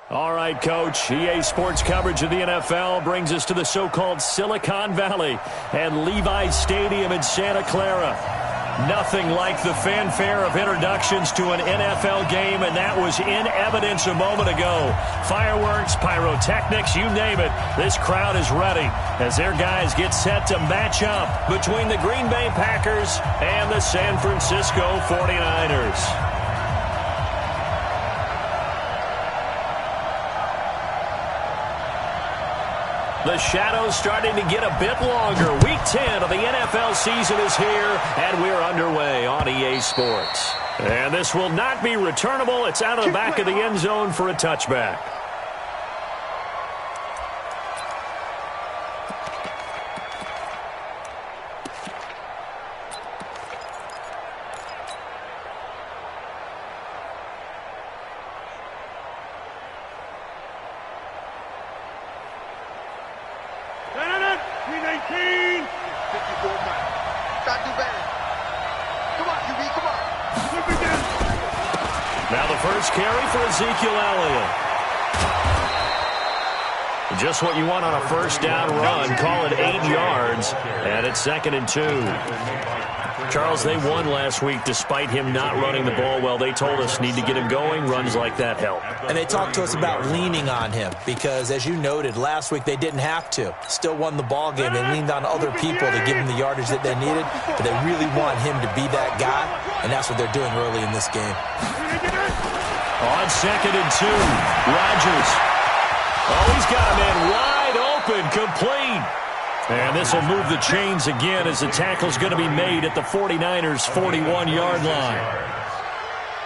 All right, Coach. EA Sports coverage of the NFL brings us to the so-called Silicon Valley and Levi's Stadium in Santa Clara. Nothing like the fanfare of introductions to an NFL game, and that was in evidence a moment ago. Fireworks, pyrotechnics, you name it. This crowd is ready as their guys get set to match up between the Green Bay Packers and the San Francisco 49ers. The shadow's starting to get a bit longer. Week 10 of the NFL season is here, and we're underway on EA Sports. And this will not be returnable. It's out of the back of the end zone for a touchback. Just what you want on a first down run. Call it 8 yards, and it's 2nd and 2. Charles, they won last week despite him not running the ball well. They told us need to get him going. Runs like that help. And they talked to us about leaning on him because, as you noted, last week they didn't have to. Still won the ball game. They leaned on other people to give him the yardage that they needed, but they really want him to be that guy, and that's what they're doing early in this game. On 2nd and 2, Rodgers. Oh, he's got a man wide open, complete. And this will move the chains again as the tackle's going to be made at the 49ers' 41-yard line.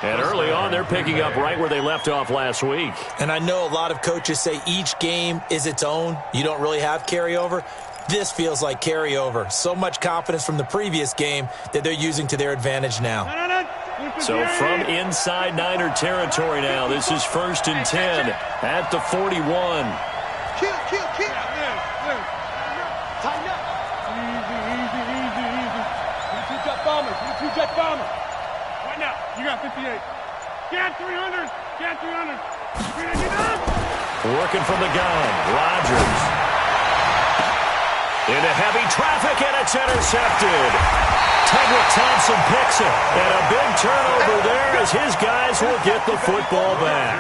And early on, they're picking up right where they left off last week. And I know a lot of coaches say each game is its own. You don't really have carryover. This feels like carryover. So much confidence from the previous game that they're using to their advantage now. So from inside Niner territory now, this is 1st and 10 at the 41. Kill. Tighten up. Easy. You two jet bomber. Right now, you got 58. Get 300. Working from the gun, Rodgers. Into heavy traffic, and it's intercepted. Tedrick Thompson picks it, and a big turnover there as his guys will get the football back.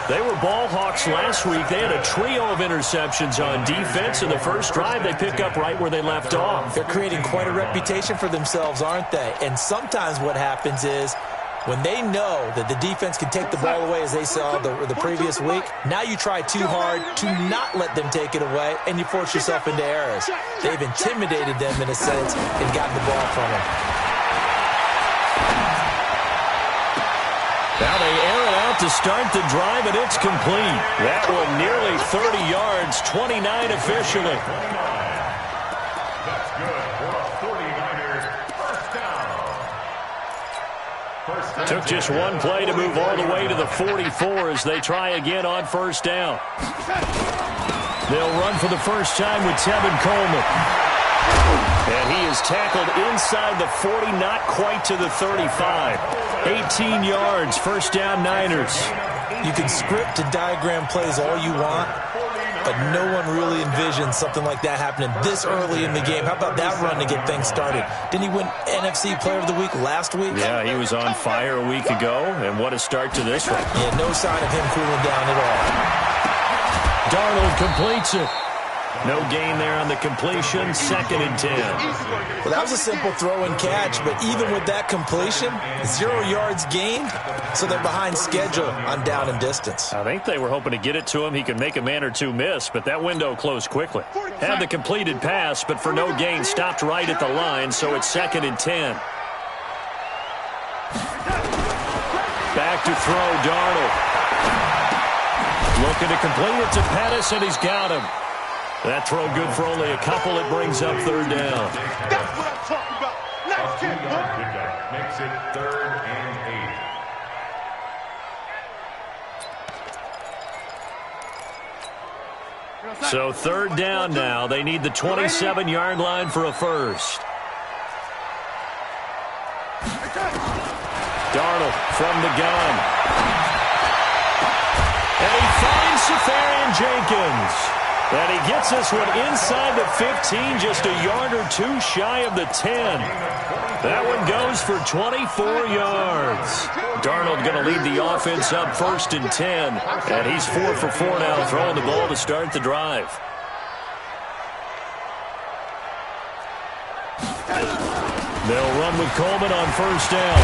They were ball hawks last week. They had a trio of interceptions on defense. In the first drive, they pick up right where they left off. They're creating quite a reputation for themselves, aren't they? And sometimes what happens is when they know that the defense can take the ball away, as they saw the previous week, now you try too hard to not let them take it away, and you force yourself into errors. They've intimidated them in a sense and gotten the ball from them. Now they air it out to start the drive, and it's complete. That one nearly 30 yards, 29 officially. Took just one play to move all the way to the 44 as they try again on first down. They'll run for the first time with Tevin Coleman. And he is tackled inside the 40, not quite to the 35. 18 yards, first down Niners. You can script and diagram plays all you want, but no one really envisions something like that happening this early in the game. How about that run to get things started? Didn't he win NFC Player of the Week last week? Yeah, he was on fire a week ago, and what a start to this one. Yeah, no sign of him cooling down at all. Darnold completes it. No gain there on the completion, 2nd and 10. Well, that was a simple throw and catch, but even with that completion, 0 yards gained, so they're behind schedule on down and distance. I think they were hoping to get it to him. He could make a man or two miss, but that window closed quickly. Had the completed pass, but for no gain, stopped right at the line, so it's 2nd and 10. Back to throw, Darnold. Looking to complete it to Pettis, and he's got him. That throw good for only a couple. It brings up 3rd down. That's what I'm talking about. Nice kick, Pickup makes it 3rd and 8. So 3rd down now. They need the 27-yard line for a first. Darnold from the gun. And he Jenkins. And he gets this one inside the 15, just a yard or two shy of the 10. That one goes for 24 yards. Darnold going to lead the offense up 1st and 10. And he's 4 for 4 now, throwing the ball to start the drive. They'll run with Coleman on 1st down.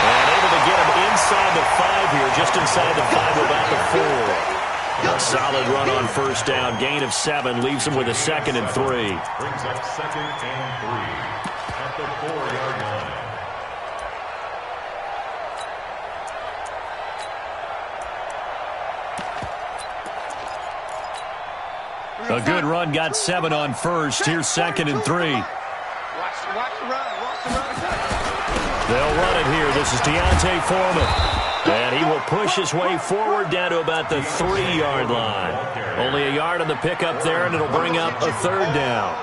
And able to get him inside the 5 here, just inside the 5, about the 4. A solid run on 1st down. Gain of 7 leaves him with a 2nd and 3. Brings up 2nd and 3 at the 4-yard line. A good run, got 7 on 1st. Here's 2nd and 3. Watch the run. They'll run it here. This is Deontay Foreman. And he will push his way forward down to about the 3-yard line. Only a yard on the pickup there, and it'll bring up a 3rd down.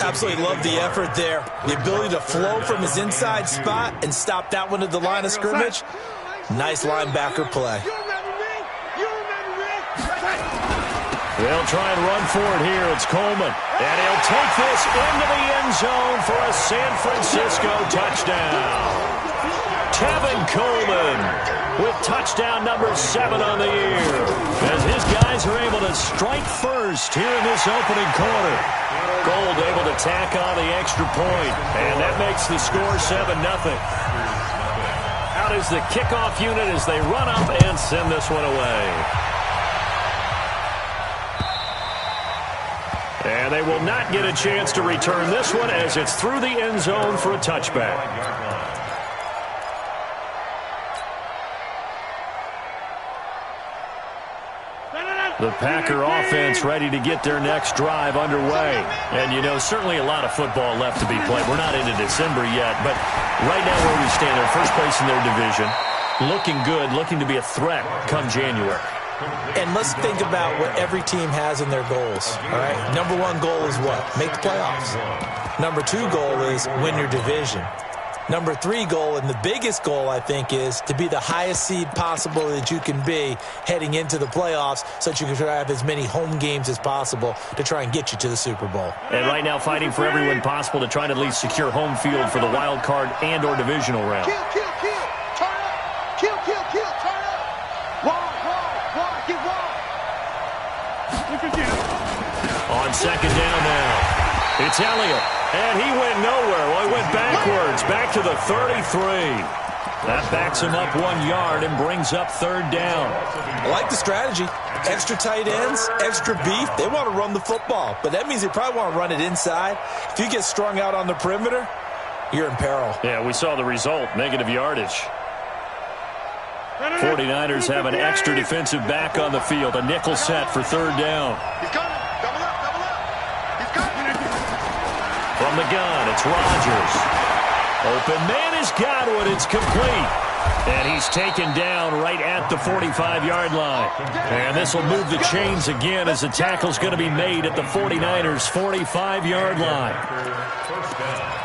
Absolutely love the effort there. The ability to flow from his inside spot and stop that one at the line of scrimmage. Nice linebacker play. They'll try and run for it here. It's Coleman. And he'll take this into the end zone for a San Francisco touchdown. Tevin Coleman with touchdown number 7 on the year, as his guys are able to strike first here in this opening quarter. Gold able to tack on the extra point, and that makes the score 7-0. Out is the kickoff unit as they run up and send this one away. And they will not get a chance to return this one as it's through the end zone for a touchback. The Packer offense ready to get their next drive underway. And, you know, certainly a lot of football left to be played. We're not into December yet, but right now where we stand, they're first place in their division. Looking good, looking to be a threat come January. And let's think about what every team has in their goals, all right? Number 1 goal is what? Make the playoffs. Number 2 goal is win your division. Number 3 goal, and the biggest goal, I think, is to be the highest seed possible that you can be heading into the playoffs so that you can have as many home games as possible to try and get you to the Super Bowl. And right now fighting for every win possible to try to at least secure home field for the wild card and or divisional round. Kill, turn up. Kill, turn up. Wide, get wide. Look again. On 2nd down now. It's Elliott, and he went nowhere. Well, he went backwards, back to the 33. That backs him up 1 yard and brings up 3rd down. I like the strategy. Extra tight ends, extra beef. They want to run the football, but that means they probably want to run it inside. If you get strung out on the perimeter, you're in peril. Yeah, we saw the result, negative yardage. 49ers have an extra defensive back on the field, a nickel set for 3rd down. He's coming. Double up. He's coming. From the gun, it's Rodgers. Open man is Godwin. It's complete. And he's taken down right at the 45-yard line. And this will move the chains again as the tackle's going to be made at the 49ers' 45-yard line. First down.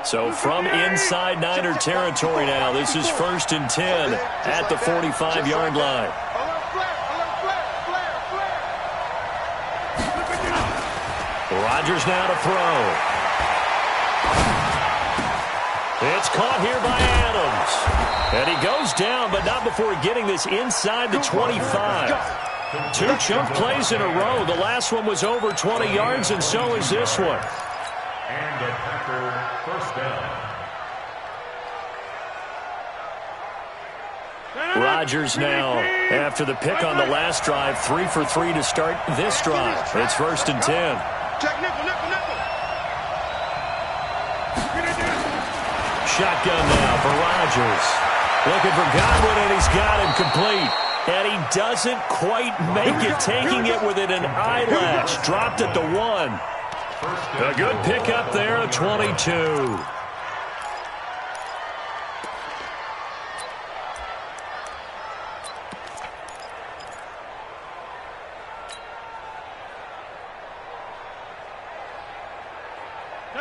So from inside Niner territory now, this is 1st and 10 at the 45-yard line. Rodgers now to throw. It's caught here by Adams. And he goes down, but not before getting this inside the 25. 2 chunk plays in a row. The last one was over 20 yards, and so is this one. And a Packer first down. Rodgers now, after the pick on the last drive, 3 for 3 to start this drive. It's 1st and 10. Shotgun now for Rodgers. Looking for Godwin, and he's got him complete. And he doesn't quite make it, taking it within an eyelash. Dropped at the 1. A good pickup there at 22.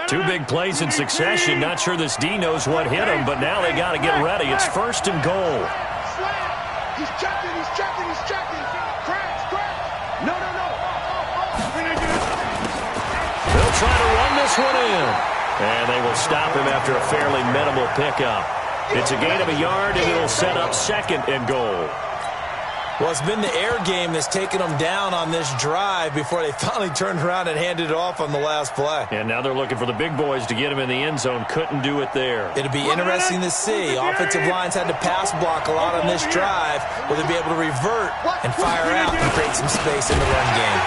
Two big plays in succession. Not sure this D knows what hit him, but now they got to get ready. It's 1st and goal. He's checking, he's checking, he's checking. Cracks. No. They'll try to run this one in. And they will stop him after a fairly minimal pickup. It's a gain of a yard, and it'll set up 2nd and goal. Well, it's been the air game that's taken them down on this drive before they finally turned around and handed it off on the last play. And now they're looking for the big boys to get him in the end zone. Couldn't do it there. It'll be interesting to see. Offensive lines had to pass block a lot on this drive. Will they be able to revert and fire out and create some space in the run game?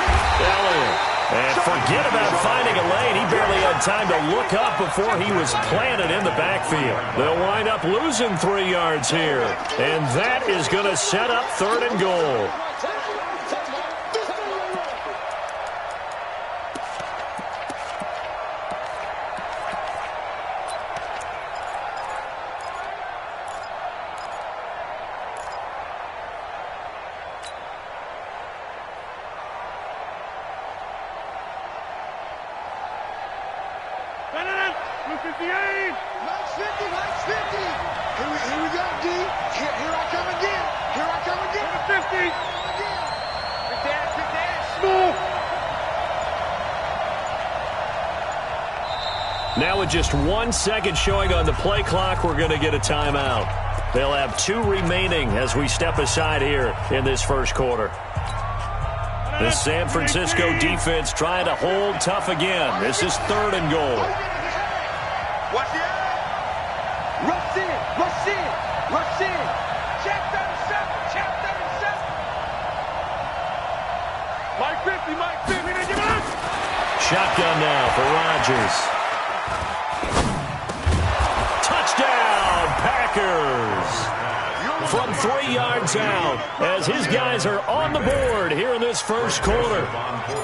And forget about finding a lane. He barely had time to look up before he was planted in the backfield. They'll wind up losing 3 yards here. And that is going to set up 3rd and goal. Here we go, D. Here I come again. Here I come again. 50. Good dash. Move. Now with just 1 second showing on the play clock, we're going to get a timeout. They'll have 2 remaining as we step aside here in this first quarter. The San Francisco defense trying to hold tough again. This is 3rd and goal. Watch it. Rush in. Check 37. Mike 50. Shotgun now for Rodgers. Touchdown, Packers! From 3 yards out as his guys are on the board here in this first quarter.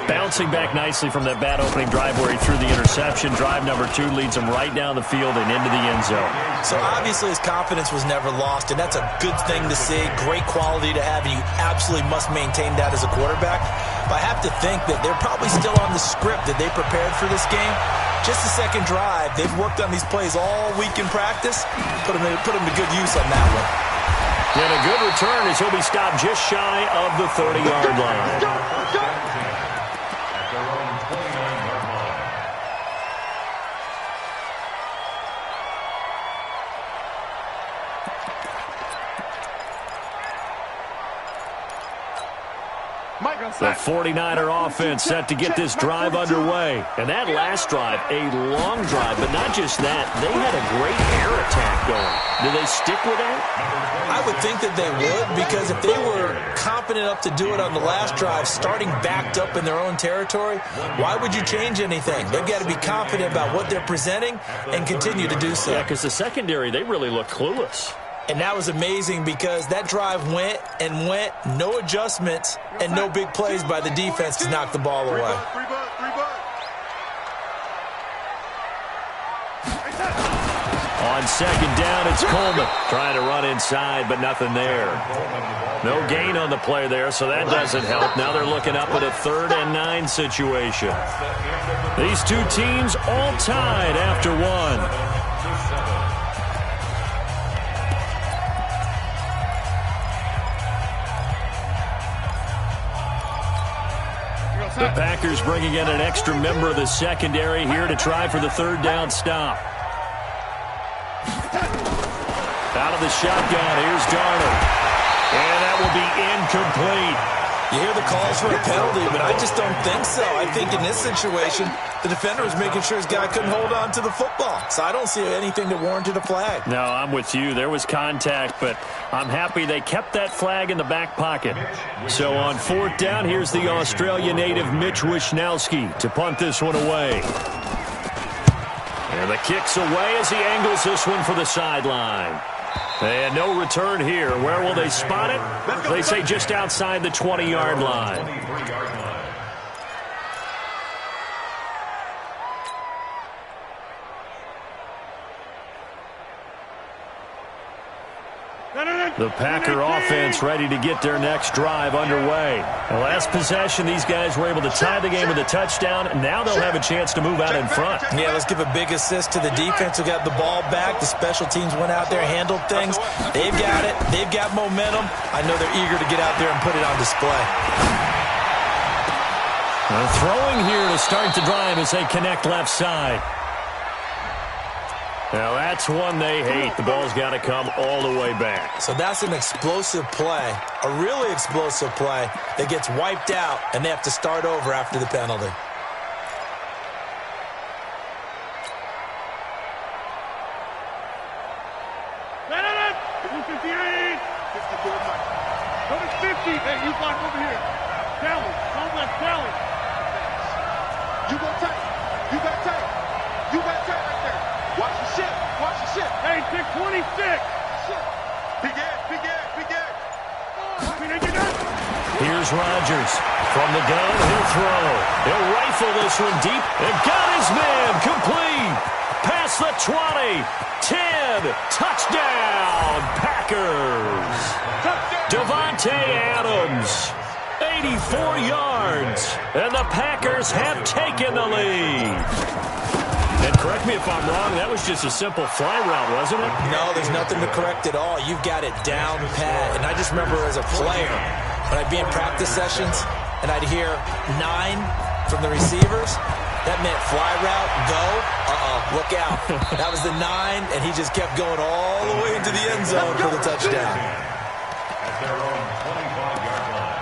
Bouncing back nicely from that bad opening drive where he threw the interception. Drive number 2 leads him right down the field and into the end zone. So obviously his confidence was never lost, and that's a good thing to see. Great quality to have, and you absolutely must maintain that as a quarterback. But I have to think that they're probably still on the script that they prepared for this game. Just the second drive. They've worked on these plays all week in practice. Put them to good use on that one. And a good return as he'll be stopped just shy of the 30-yard line. At their own 29-yard line. The 49er offense set to get this drive underway. And that last drive, a long drive, but not just that. They had a great air attack going. Do they stick with that? I would think that they would, because if they were confident enough to do it on the last drive, starting backed up in their own territory, why would you change anything? They've got to be confident about what they're presenting and continue to do so. Yeah, because the secondary, they really look clueless. And that was amazing because that drive went, no adjustments, and no big plays by the defense to knock the ball away. On second down, it's Coleman trying to run inside, but nothing there. No gain on the play there, so that doesn't help. Now they're looking up at a 3rd and 9 situation. These two teams all tied after one. The Packers bringing in an extra member of the secondary here to try for the 3rd down stop. Out of the shotgun, here's Darnold. And that will be incomplete. You hear the calls for a penalty, but I just don't think so. I think in this situation, the defender was making sure his guy couldn't hold on to the football. So I don't see anything that warranted a flag. No, I'm with you. There was contact, but I'm happy they kept that flag in the back pocket. So on 4th down, here's the Australia native Mitch Wishnowsky to punt this one away. And the kick's away as he angles this one for the sideline. And no return here. Where will they spot it? They say just outside the 20-yard line. The Packer offense ready to get their next drive underway. The last possession, these guys were able to tie the game with a touchdown, and now they'll have a chance to move out in front. Yeah, let's give a big assist to the defense who got the ball back. The special teams went out there, handled things. They've got it. They've got momentum. I know they're eager to get out there and put it on display. Throwing here to start the drive as they connect left side. Now that's one they hate. The ball's got to come all the way back. So that's an explosive play, a really explosive play that gets wiped out, and they have to start over after the penalty. Number 50, hey, you block over here. Tally, don't let Tally. You go tight. You got tight. You got tight right there. Watch the shit. Watch the shit. Hey, 626. Big Ed, big Ed, big Ed. Here's Rodgers. From the gun, he'll throw. He'll rifle this one deep. And got his man. Complete. Past the 20. 10. Touchdown, Packers. Devontae Adams. 84 yards. And the Packers have taken the lead. And correct me if I'm wrong, that was just a simple fly route, wasn't it? No, there's nothing to correct at all. You've got it down pat. And I just remember as a player, when I'd be in practice sessions and I'd hear 9 from the receivers, that meant fly route, go, look out. That was the 9, and he just kept going all the way into the end zone for the touchdown. At their own 25-yard line.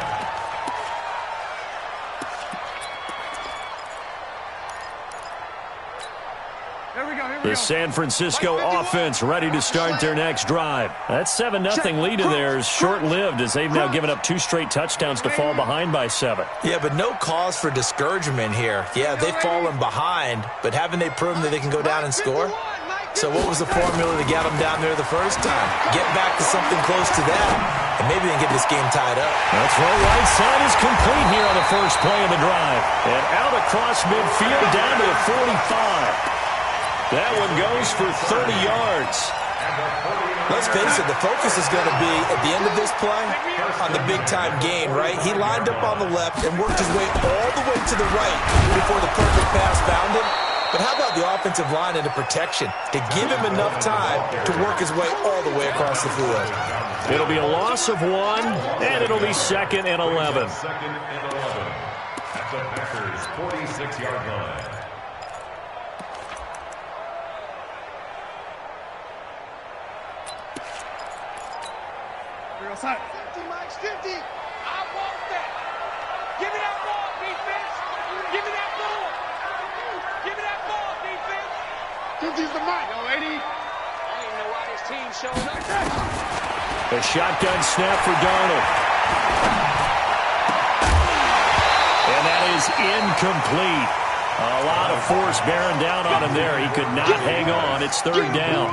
The San Francisco offense ready to start their next drive. That 7-0 lead of theirs short-lived as they've now given up 2 straight touchdowns to fall behind by 7. Yeah, but no cause for discouragement here. Yeah, they've fallen behind, but haven't they proven that they can go down and score? So what was the formula to get them down there the first time? Get back to something close to that, and maybe they can get this game tied up. That's right. Right side is complete here on the first play of the drive. And out across midfield down to the 45. That one goes for 30 yards. Let's face it, the focus is going to be, at the end of this play, on the big-time gain, right? He lined up on the left and worked his way all the way to the right before the perfect pass found him. But how about the offensive line and the protection to give him enough time to work his way all the way across the field? It'll be a loss of 1, and it'll be 2nd and 11. Second and 11 at the Packers' 46-yard line. Outside. 50, Mike, 50. I want that. Give me that ball, defense. Give me that ball. Give me that ball, defense. 50's the mic. Yo, 80. I didn't know why this team showed up. A shotgun snap for Darnold. And that is incomplete. A lot of force bearing down on him there. He could not hang on. It's 3rd down.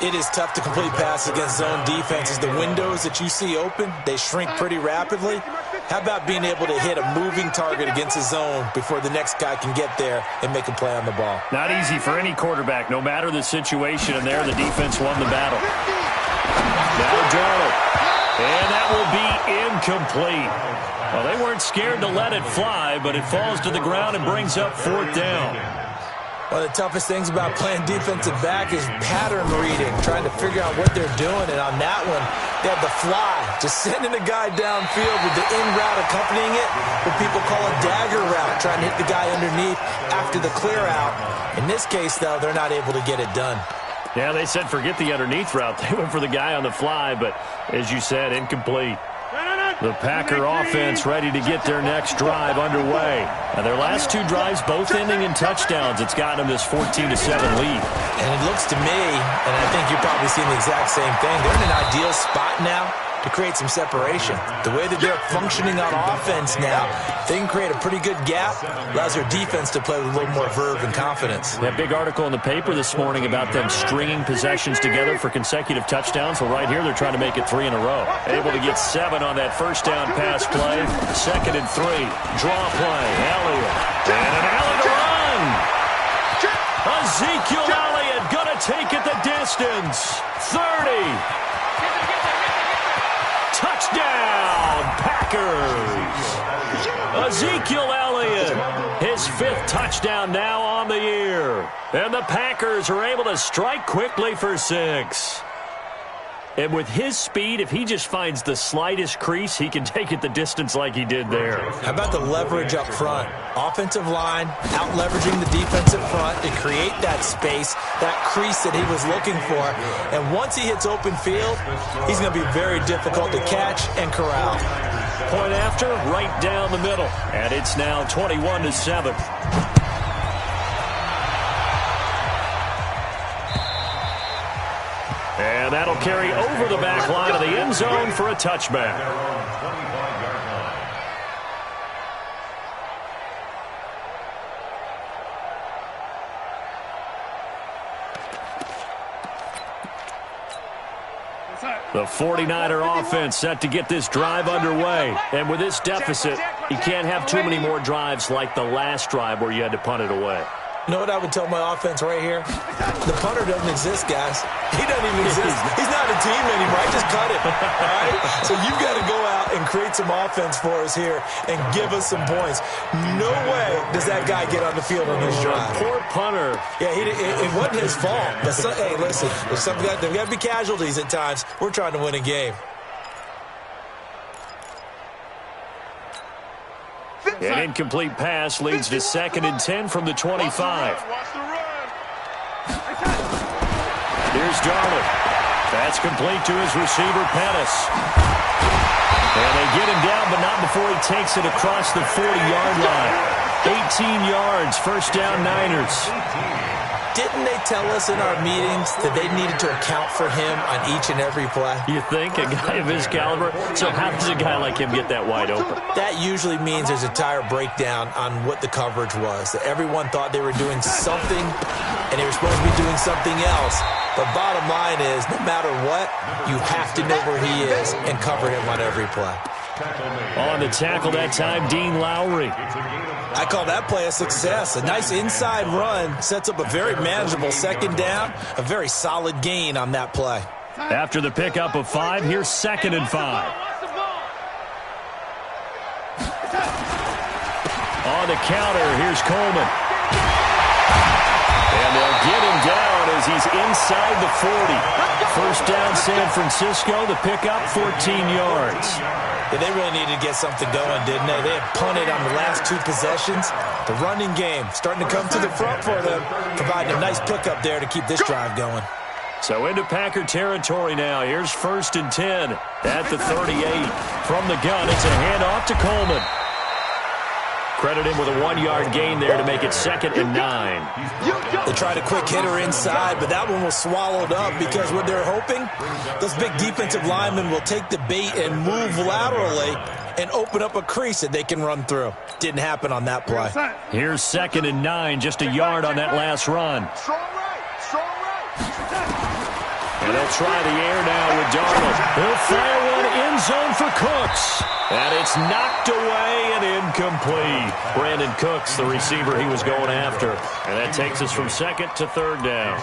It is tough to complete passes against zone defenses. The windows that you see open, they shrink pretty rapidly. How about being able to hit a moving target against a zone before the next guy can get there and make a play on the ball? Not easy for any quarterback, no matter the situation, and there the defense won the battle. Now Darnold, and that will be incomplete. Well, they weren't scared to let it fly, but it falls to the ground and brings up 4th down. One of the toughest things about playing defensive back is pattern reading, trying to figure out what they're doing. And on that one, they have the fly, just sending a guy downfield with the in route accompanying it, what people call a dagger route, trying to hit the guy underneath after the clear out. In this case, though, they're not able to get it done. Yeah, they said forget the underneath route. They went for the guy on the fly, but as you said, incomplete. The Packer offense ready to get their next drive underway. Now, their last 2 drives both ending in touchdowns. It's gotten them this 14-7 lead. And it looks to me, and I think you're probably seeing the exact same thing, they're in an ideal spot now to create some separation. The way that they're functioning on offense now, they can create a pretty good gap, allows their defense to play with a little more verve and confidence. That big article in the paper this morning about them stringing possessions together for consecutive touchdowns. Well, right here they're trying to make it 3 in a row. Able to get 7 on that first down pass play. 2nd and 3. Draw play. Elliott. And an alley to run. Ezekiel Elliott going to take it the distance. 30. Packers. Ezekiel Elliott, his 5th touchdown now on the year. And the Packers are able to strike quickly for 6. And with his speed, if he just finds the slightest crease, he can take it the distance like he did there. How about the leverage up front? Offensive line, out-leveraging the defensive front to create that space, that crease that he was looking for. And once he hits open field, he's going to be very difficult to catch and corral. Point after, right down the middle. And it's now 21-7. And that'll carry over the back line of the end zone for a touchback. The 49er offense set to get this drive underway. And with this deficit, you can't have too many more drives like the last drive where you had to punt it away. You know what I would tell my offense right here? The punter doesn't exist, guys. He doesn't even exist. He's not a team anymore. I just cut him. All right? So you've got to go out and create some offense for us here and give us some points. No way does that guy get on the field on his drive. Poor punter. Yeah, it wasn't his fault. But hey, listen, there's got to be casualties at times. We're trying to win a game. An incomplete pass leads to 2nd and 10 from the 25. Here's Darnold. That's complete to his receiver, Pettis. And they get him down, but not before he takes it across the 40-yard line. 18 yards, first down Niners. Didn't they tell us in our meetings that they needed to account for him on each and every play? You think? A guy of his caliber? So how does a guy like him get that wide open? That usually means there's a tire breakdown on what the coverage was. That everyone thought they were doing something, and they were supposed to be doing something else. But bottom line is, no matter what, you have to know where he is and cover him on every play. On the tackle that time, Dean Lowry. I call that play a success. A nice inside run sets up a very manageable 2nd down, a very solid gain on that play. After the pickup of 5, here's 2nd and 5. On the counter, here's Coleman. And they'll get him down as he's inside the 40. First down San Francisco, the pickup 14 yards. Yeah, they really needed to get something going, didn't they? They had punted on the last 2 possessions. The running game starting to come to the front for them, providing a nice pickup there to keep this drive going. So into Packer territory now. Here's 1st and 10 at the 38. From the gun, it's a handoff to Coleman. Credit him with a 1-yard gain there to make it 2nd and 9. They tried a quick hitter inside, but that one was swallowed up because what they're hoping, those big defensive linemen will take the bait and move laterally and open up a crease that they can run through. Didn't happen on that play. Here's 2nd and 9, just a yard on that last run. And they'll try the air now with Darnold. He'll fire one end zone for Cooks. And it's knocked away and incomplete. Brandon Cooks, the receiver he was going after. And that takes us from 2nd to 3rd down.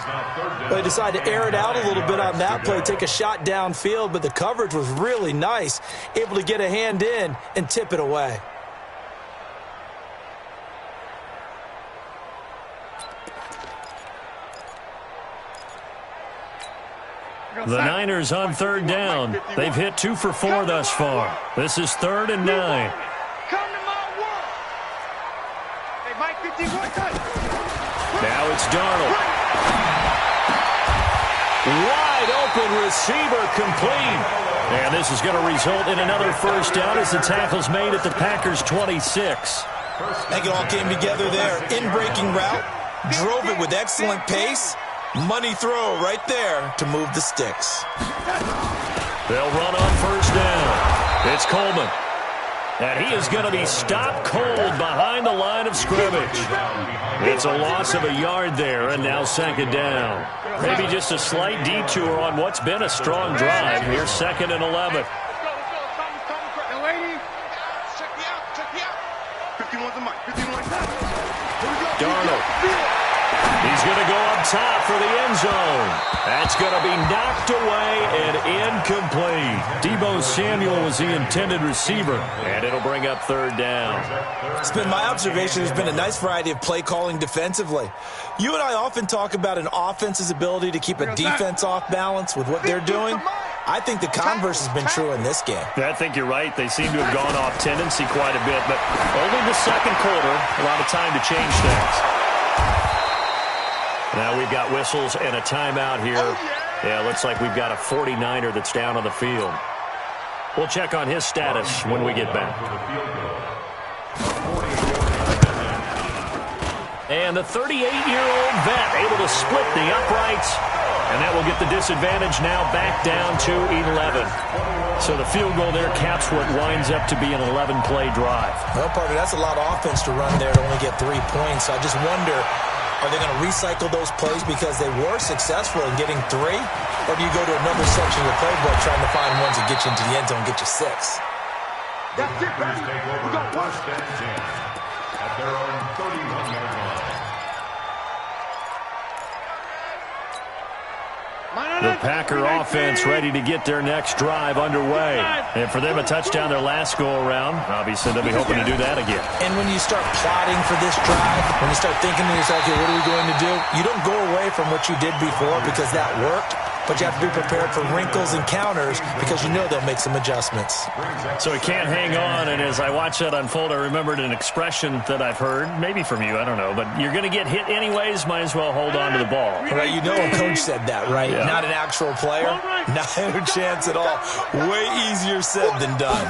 Well, they decided to air it out a little bit on that play, take a shot downfield, but the coverage was really nice. Able to get a hand in and tip it away. The Niners on 3rd down. They've hit 2 for 4 thus far. This is 3rd and 9. Come to my world. Hey, Mike 51. Now it's Darnold. Wide open receiver complete. And this is going to result in another first down as the tackle's made at the Packers' 26. I think it all came together there. In-breaking route. Drove it with excellent pace. Money throw right there to move the sticks. They'll run on first down. It's Coleman. And he is going to be stopped cold behind the line of scrimmage. It's a loss of a yard there, and now 2nd down. Maybe just a slight detour on what's been a strong drive. Here's 2nd and 11. Darnold. He's going to go up top for the end zone. That's going to be knocked away and incomplete. Deebo Samuel was the intended receiver, and it'll bring up third down. It's been my observation there's been a nice variety of play calling defensively. You and I often talk about an offense's ability to keep a defense off balance with what they're doing. I think the converse has been true in this game. I think you're right. They seem to have gone off tendency quite a bit, but only the second quarter, a lot of time to change things. Now we've got whistles and a timeout here. Yeah, looks like we've got a 49er that's down on the field. We'll check on his status when we get back. And the 38-year-old vet able to split the uprights. And that will get the disadvantage now back down to 11. So the field goal there caps what winds up to be an 11-play drive. Well, partner, that's a lot of offense to run there to only get 3 points. So I just wonder, are they going to recycle those plays because they were successful in getting 3? Or do you go to another section of the playbook trying to find ones that get you into the end zone and get you 6? That's it, baby. We got first and 10 at their own 31-yard line. The Packer offense ready to get their next drive underway. And for them, a touchdown their last go-around. Obviously, they'll be hoping to do that again. And when you start plotting for this drive, when you start thinking to yourself, okay, what are we going to do? You don't go away from what you did before because that worked. But you have to be prepared for wrinkles and counters because you know they'll make some adjustments. So he can't hang on, and as I watch that unfold, I remembered an expression that I've heard, maybe from you, I don't know, but you're going to get hit anyways, might as well hold on to the ball. Right, you know a coach said that, right? Yeah. Not an actual player? Not a chance at all. Way easier said than done.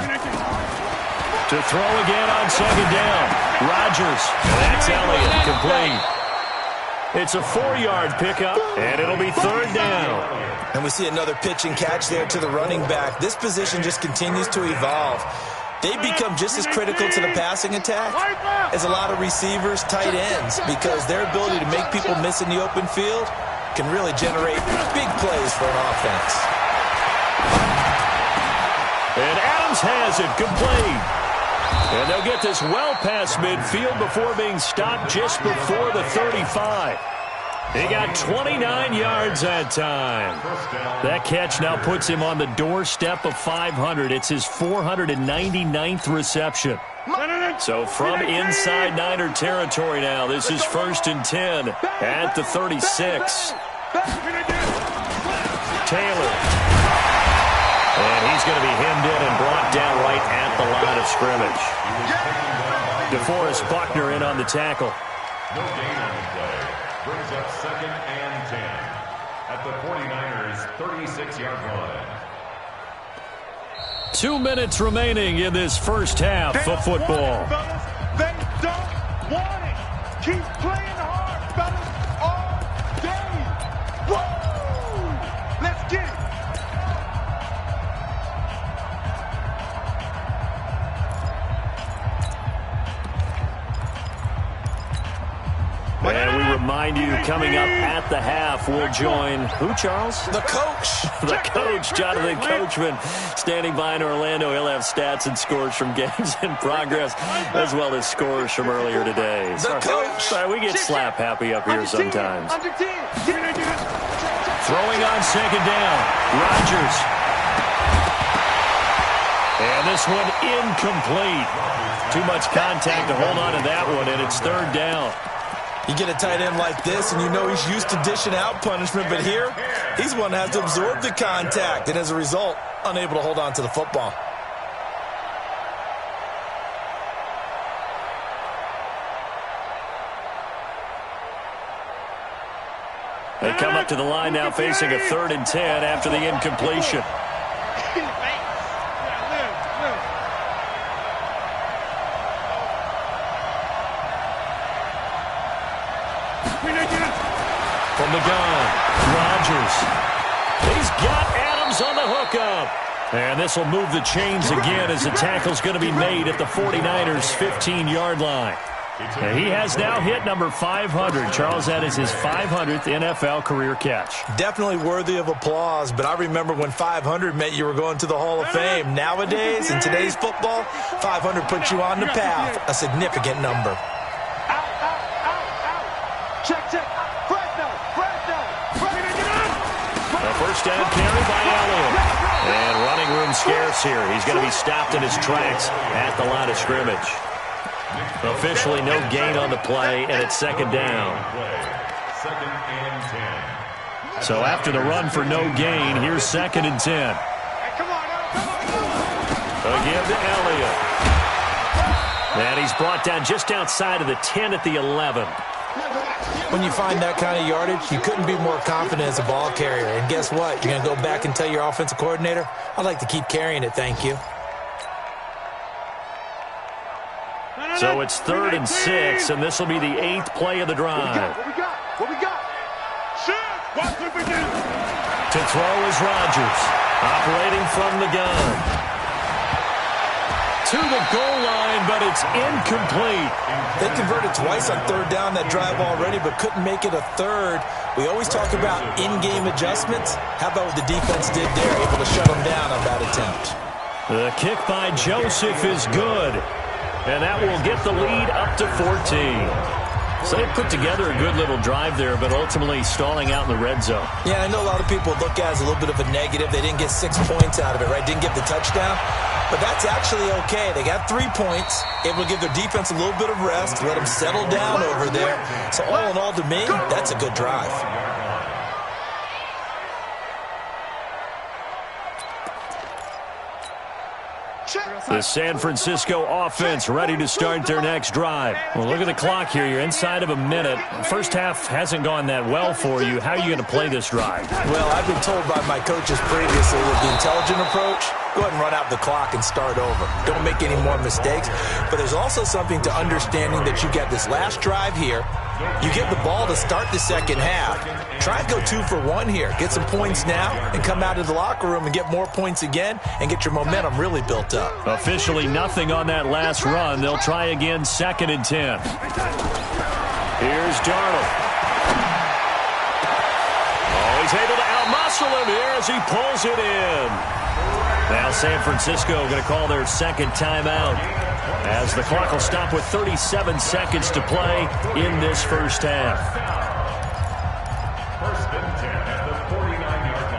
To throw again on second down. Rodgers, and that's Elliott, complete. It's a 4-yard pickup, and it'll be third down. And we see another pitch and catch there to the running back. This position just continues to evolve. They become just as critical to the passing attack as a lot of receivers, tight ends, because their ability to make people miss in the open field can really generate big plays for an offense. And Adams has it, complete. And they'll get this well past midfield before being stopped just before the 35. He got 29 yards that time. That catch now puts him on the doorstep of 500. It's his 499th reception. So from inside Niner territory now, this is 1st and 10 at the 36. Taylor. And he's going to be hemmed in and brought down right at the line of scrimmage. DeForest Buckner in on the tackle. No gain on the play. Brings up 2nd and 10 at the 49ers' 36-yard line. 2 minutes remaining in this first half of football. They don't want it. Keep playing hard, fellas, all day. Woo! Let's get it. And we remind you, coming up at the half, we'll join who, Charles? The coach. The coach, Jonathan Coachman, standing by in Orlando. He'll have stats and scores from games in progress, as well as scores from earlier today. The coach. Sorry, we get slap happy up here sometimes. Throwing on second down. Rodgers. And this one incomplete. Too much contact to hold on to that one, and it's third down. You get a tight end like this, and you know he's used to dishing out punishment, but here, he's one that has to absorb the contact, and as a result, unable to hold on to the football. They come up to the line now facing a 3rd and 10 after the incompletion. From the gun, Rodgers. He's got Adams on the hookup. And this will move the chains again as the tackle's going to be made at the 49ers' 15-yard line. And he has now hit number 500. Charles, that is his 500th NFL career catch. Definitely worthy of applause, but I remember when 500 meant you were going to the Hall of Fame. Nowadays, in today's football, 500 puts you on the path, a significant number. Out. Check. first down carry by Elliott. And running room scarce here. He's going to be stopped in his tracks at the line of scrimmage. Officially no gain on the play, and it's second down. Second and 10. So after the run for no gain, here's second and 10. Again to Elliott. And he's brought down just outside of the 10 at the 11. When you find that kind of yardage, you couldn't be more confident as a ball carrier. And guess what? You're going to go back and tell your offensive coordinator, I'd like to keep carrying it, thank you. So it's 3rd and 6, and this will be the 8th play of the drive. What we got? What we got? Shit! Watch what we do! To throw is Rodgers, operating from the gun. To the goal line, but it's incomplete. They converted twice on 3rd down that drive already, but couldn't make it a 3rd. We always talk about in-game adjustments. How about what the defense did there, able to shut them down on that attempt? The kick by Joseph is good. And that will get the lead up to 14. So they put together a good little drive there, but ultimately stalling out in the red zone. Yeah, I know a lot of people look at it as a little bit of a negative. They didn't get 6 points out of it, right? Didn't get the touchdown. But that's actually okay. They got 3 points, able to give their defense a little bit of rest, let them settle down over there. So all in all, to me, that's a good drive. The San Francisco offense ready to start their next drive. Well, look at the clock here. You're inside of a minute. First half hasn't gone that well for you. How are you going to play this drive? Well, I've been told by my coaches previously with the intelligent approach, go ahead and run out the clock and start over. Don't make any more mistakes. But there's also something to understanding that you got this last drive here. You get the ball to start the second half. Try and go 2 for 1 here. Get some points now and come out of the locker room and get more points again and get your momentum really built up. Officially nothing on that last run. They'll try again 2nd and 10. Here's Darnold. Oh, he's able to outmuscle him here as he pulls it in. Now San Francisco going to call their second timeout as the clock will stop with 37 seconds to play in this first half. First and 10 at the 49-yard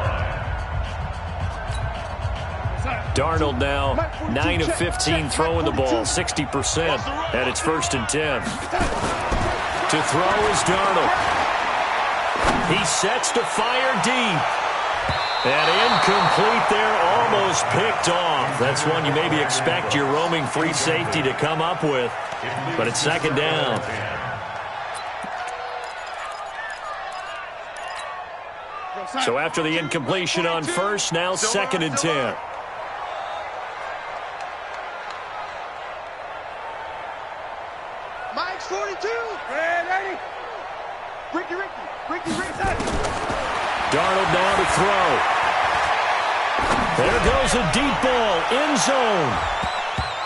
line. Darnold now 9 of 15 throwing the ball, 60%, and it's 1st and 10. To throw is Darnold. He sets to fire deep. And incomplete there, almost picked off. That's one you maybe expect your roaming free safety to come up with, but it's 2nd down. So after the incompletion on first, now 2nd and 10. Mike's 42. Ready? Ricky. Darnold now to throw. There goes a deep ball, end zone.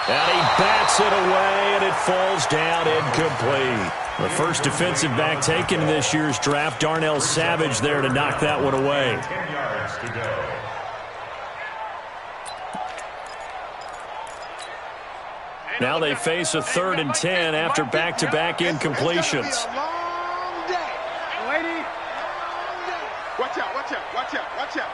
And he bats it away, and it falls down incomplete. The first defensive back taken in this year's draft, Darnell Savage there to knock that one away. 10 yards to go. Now they face a 3rd and 10 after back-to-back incompletions. Watch out. Check.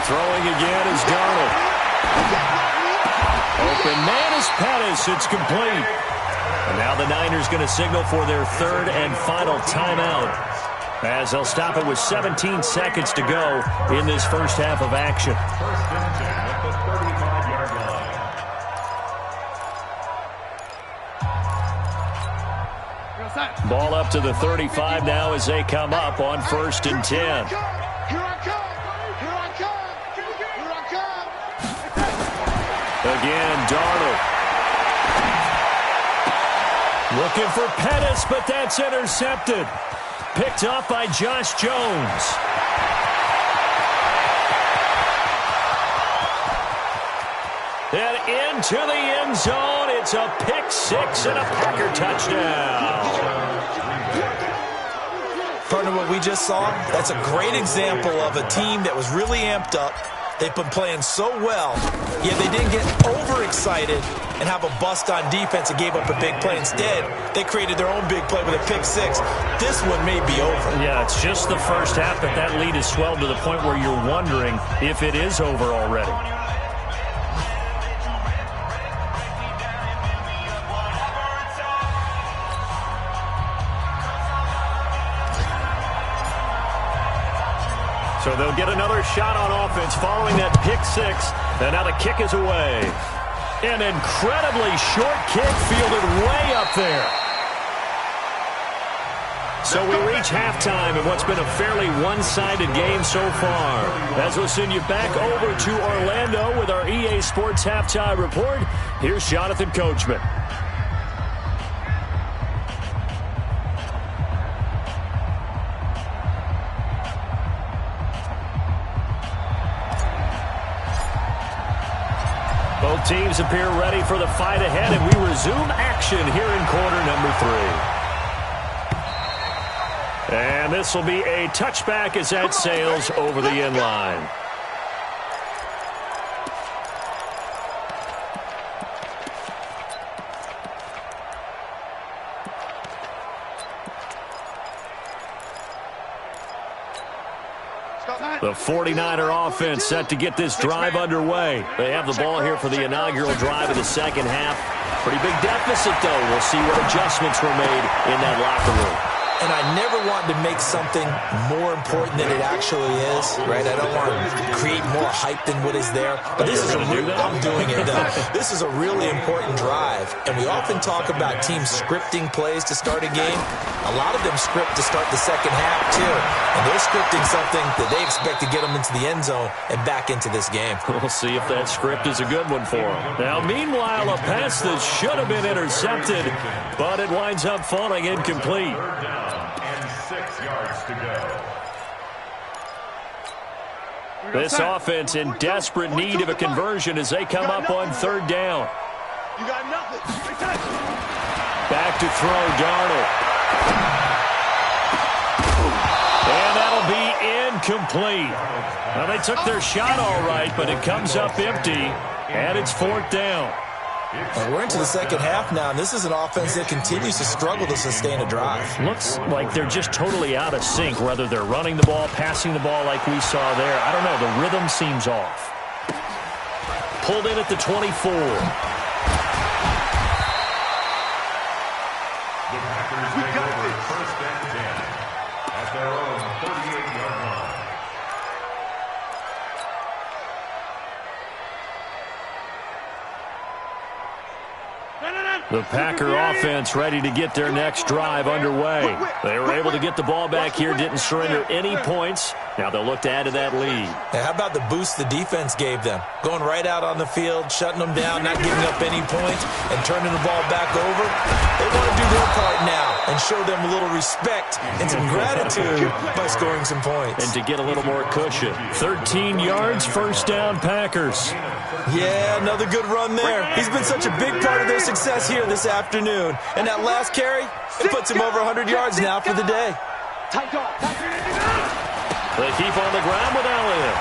Throwing again is Darnold. Open man is Pettis. It's complete. And now the Niners going to signal for their 3rd and final timeout, as they'll stop it with 17 seconds to go in this first half of action. First and 10 at the 35-yard line. Ball up to the 35 now as they come up on 1st and 10. Here I come. Again, Darnold. Looking for Pettis, but that's intercepted. Picked up by Josh Jones. And into the end zone. It's a pick six and a Packer touchdown. Partner, what we just saw, that's a great example of a team that was really amped up, They've been playing so well, yet they didn't get overexcited and have a bust on defense and gave up a big play. Instead, they created their own big play with a pick six. This one may be over. Yeah, it's just the first half, but that lead has swelled to the point where you're wondering if it is over already. So they'll get another shot on offense following that pick six. And now the kick is away. An incredibly short kick fielded way up there. So we reach halftime in what's been a fairly one-sided game so far. As we'll send you back over to Orlando with our EA Sports Halftime Report, here's Jonathan Coachman. Both teams appear ready for the fight ahead, and we resume action here in quarter number 3. And this will be a touchback as that sails over the end line. The 49er offense set to get this drive underway. They have the ball here for the inaugural drive of the second half. Pretty big deficit, though. We'll see what adjustments were made in that locker room. And I never want to make something more important than it actually is, right? I don't want to create more hype than what is there. But this is I'm doing it. This is a really important drive. And we often talk about teams scripting plays to start a game. A lot of them script to start the second half, too. And they're scripting something that they expect to get them into the end zone and back into this game. We'll see if that script is a good one for them. Now, meanwhile, a pass that should have been intercepted, but it winds up falling incomplete. And 6 yards to go. This offense in desperate need of a conversion as they come up on third down. You got nothing. Back to throw, Darnold. And that'll be incomplete. Well, they took their shot all right, but it comes up empty, and it's fourth down. Well, we're into the second half now, and this is an offense that continues to struggle to sustain a drive. Looks like they're just totally out of sync, whether they're running the ball, passing the ball like we saw there. I don't know. The rhythm seems off. Pulled in at the 24. The Packers take over first and 10 at their own 38-yard line. The Packer offense ready to get their next drive underway. They were able to get the ball back here, didn't surrender any points. Now they'll look to add to that lead. Now, how about the boost the defense gave them? Going right out on the field, shutting them down, not giving up any points, and turning the ball back over. They want to do their part now and show them a little respect and some gratitude by scoring some points. And to get a little more cushion. 13 yards, first down, Packers. Yeah, another good run there. He's been such a big part of their success here this afternoon. And that last carry, it puts him over 100 yards now for the day. They keep on the ground with Elliott.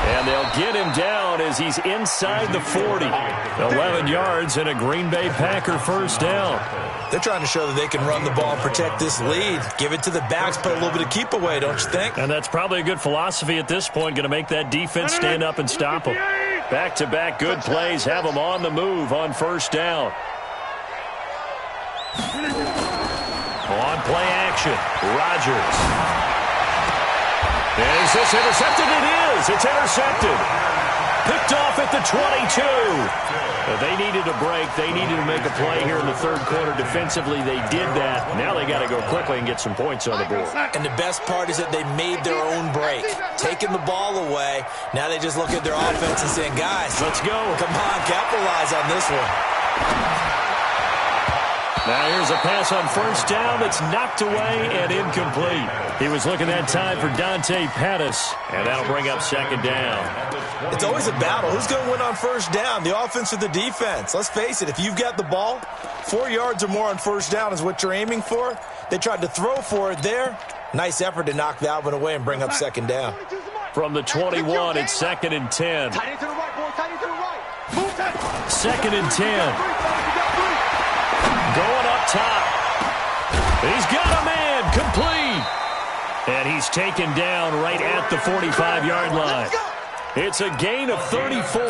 And they'll get him down as he's inside the 40. 11 yards and a Green Bay Packer first down. They're trying to show that they can run the ball and protect this lead. Give it to the backs, put a little bit of keep away, don't you think? And that's probably a good philosophy at this point, going to make that defense stand up and stop them. Back-to-back good plays have them on the move on first down. On play action, Rodgers. Is this intercepted? It is. It's intercepted. Picked off at the 22. They needed a break. They needed to make a play here in the third quarter. Defensively, they did that. Now they got to go quickly and get some points on the board. And the best part is that they made their own break. Taking the ball away. Now they just look at their offense and saying, guys, let's go. Come on, capitalize on this one. Now here's a pass on first down that's knocked away and incomplete. He was looking that time for Dante Pettis, and that'll bring up second down. It's always a battle. Who's going to win on first down, the offense or the defense? Let's face it, if you've got the ball, 4 yards or more on first down is what you're aiming for. They tried to throw for it there. Nice effort to knock that one away and bring up second down. From the 21, it's 2nd and 10. Tight end to the right, boy. Tight end to the right. Move that. 2nd and 10. Going up top. He's got a man. Complete. And he's taken down right at the 45-yard line. It's a gain of 34.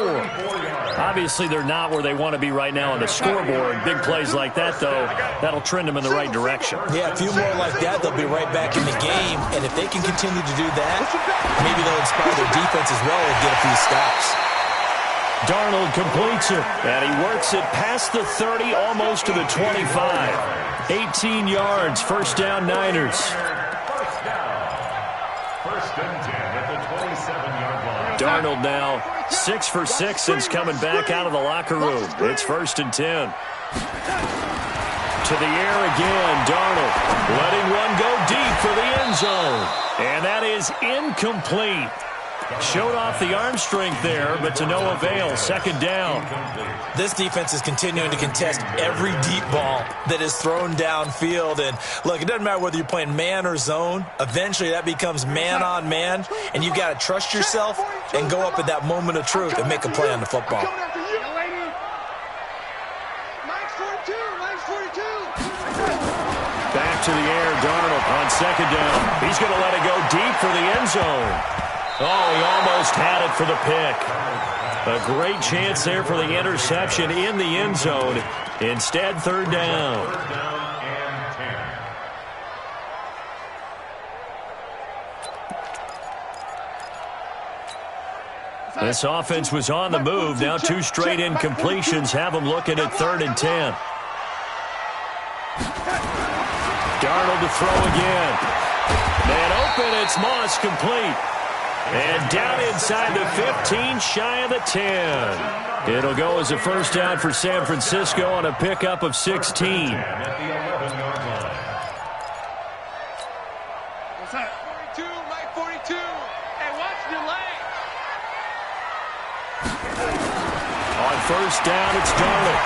Obviously, they're not where they want to be right now on the scoreboard. Big plays like that, though, that'll trend them in the right direction. Yeah, a few more like that, they'll be right back in the game. And if they can continue to do that, maybe they'll inspire their defense as well and get a few stops. Darnold completes it, and he works it past the 30, almost to the 25. 18 yards, first down, Niners. First and 10 at the 27-yard line. Darnold now 6 for 6 since coming back out of the locker room. It's 1st and 10. To the air again, Darnold letting one go deep for the end zone. And that is incomplete. Showed off the arm strength there, but to no avail. 2nd down. This defense is continuing to contest every deep ball that is thrown downfield. And look, it doesn't matter whether you're playing man or zone. Eventually, that becomes man on man. And you've got to trust yourself and go up at that moment of truth and make a play on the football. Back to the air, Darnold on 2nd down. He's going to let it go deep for the end zone. Oh, he almost had it for the pick. A great chance there for the interception in the end zone. Instead, 3rd down. Third down and 10. This offense was on the move. Now 2 straight incompletions have them looking at 3rd and 10. Darnold to throw again. Man open, it's Moss, complete. And down inside the 15, shy of the 10. It'll go as a first down for San Francisco on a pickup of 16. At the 11-yard line. What's that? 42, Mike 42. Hey, watch the lane. On 1st down, it's Darnold.